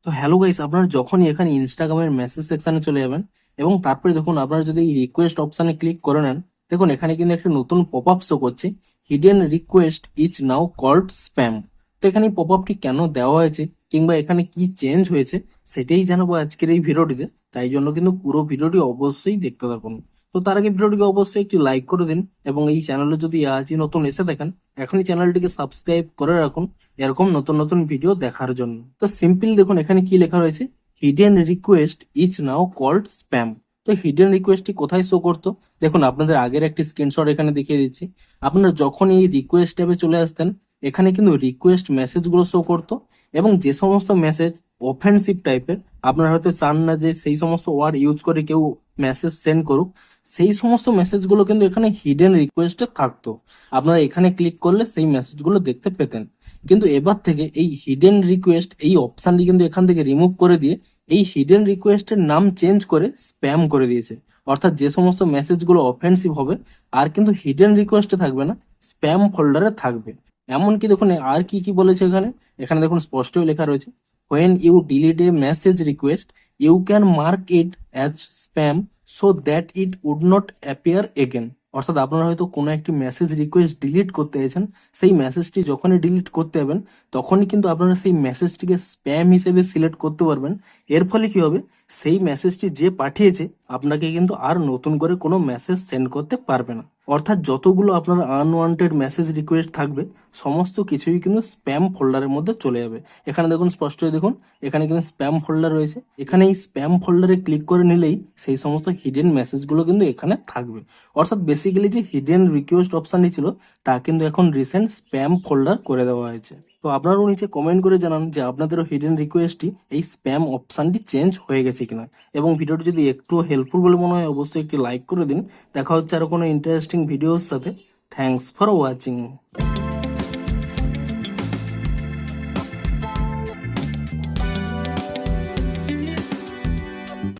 তো hello guys, আপনারা যখনই এখানে ইনস্টাগ্রামের মেসেজ সেকশনে চলে যাবেন এবং তারপরে দেখুন আপনারা যদি এই রিকোয়েস্ট অপশানে ক্লিক করে নেন, দেখুন এখানে কিন্তু একটা নতুন পপ আপ শো করছে, hidden request is now called spam. তো এখানে পপ আপটি কেন দেওয়া হয়েছে কিংবা এখানে কি চেঞ্জ হয়েছে সেটাই জানাবো আজকের এই ভিডিওটিতে। তাই জন্য কিন্তু পুরো ভিডিওটি অবশ্যই দেখতে থাকুন। তো তার আগে ভিডিওটিকে অবশ্যই একটি লাইক করে দিন এবং এই চ্যানেলে যদি আজই নতুন এসে দেখেন, এখনই চ্যানেলটিকে সাবস্ক্রাইব করে রাখুন এরকম নতুন নতুন ভিডিও দেখার জন্য। তো সিম্পল দেখুন এখানে কি লেখা রয়েছে, hidden request is now called spam. তো হিডেন রিকোয়েস্টটি কোথায় শো করতো, দেখুন আপনাদের আগের একটি স্ক্রিনশট এখানে দেখিয়ে দিচ্ছি। আপনারা যখন এই রিকোয়েস্ট ট্যাবে চলে আসতেন, এখানে কিন্তু রিকোয়েস্ট মেসেজগুলো শো করতো এবং যে সমস্ত মেসেজ অফেন্সিভ টাইপের, আপনারা হয়তো চান না যে সেই সমস্ত ওয়ার্ড ইউজ করে কেউ মেসেজ সেন্ড করুক, সেই সমস্ত মেসেজগুলো কিন্তু এখানে হিডেন রিকোয়েস্টে থাকতো। আপনারা এখানে ক্লিক করলে সেই মেসেজগুলো দেখতে পেতেন। কিন্তু এবার থেকে এই হিডেন রিকোয়েস্ট এই অপশানটি কিন্তু এখান থেকে রিমুভ করে দিয়ে এই হিডেন রিকোয়েস্টের নাম চেঞ্জ করে স্প্যাম করে দিয়েছে। অর্থাৎ যে সমস্ত মেসেজগুলো অফেন্সিভ হবে আর কিন্তু হিডেন রিকোয়েস্টে থাকবে না, স্প্যাম ফোল্ডারে থাকবে। এমনকি দেখুন আর কি কি বলেছে এখানে, এখানে দেখুন স্পষ্টই লেখা রয়েছে, when you delete a message request you can mark it as spam so that it would not appear again. অর্থাৎ আপনারা হয়তো কোনো একটি মেসেজ রিকোয়েস্ট ডিলিট করতে চাইছেন, সেই মেসেজটি যখনই ডিলিট করতে যাবেন তখনই কিন্তু আপনারা সেই মেসেজটিকে স্প্যাম হিসেবে সিলেক্ট করতে পারবেন। এর ফলে কি হবে, সেই মেসেজটি যে পাঠিয়েছে আপনাকে কিন্তু আর নতুন করে কোনো মেসেজ সেন্ড করতে পারবে না। অর্থাৎ যতগুলো আপনার আনওয়ান্টেড মেসেজ রিকোয়েস্ট থাকবে সমস্ত কিছুই কিন্তু স্প্যাম ফোল্ডারের মধ্যে চলে যাবে। এখানে দেখুন স্পষ্টই দেখুন এখানে কিন্তু স্প্যাম ফোল্ডার রয়েছে, এখানে এই স্প্যাম ফোল্ডারে ক্লিক করে নিলেই সেই সমস্ত হিডেন মেসেজগুলো কিন্তু এখানে থাকবে। অর্থাৎ বেসিক্যালি যে হিডেন রিকোয়েস্ট অপশানটি ছিল তা কিন্তু এখন রিসেন্ট স্প্যাম ফোল্ডার করে দেওয়া হয়েছে। তো আপনারাও নিচে কমেন্ট করে জানান যে আপনাদেরও হিডেন রিকোয়েস্টটি এই স্প্যাম অপশানটি চেঞ্জ হয়ে গেছে কিনা। এবং ভিডিওটি যদি একটু হেল্পফুল বলে মনে হয় অবশ্যই একটি লাইক করে দিন। দেখা হচ্ছে আরো কোনো ইন্টারেস্টিং ভিডিওর সাথে। Thanks for watching.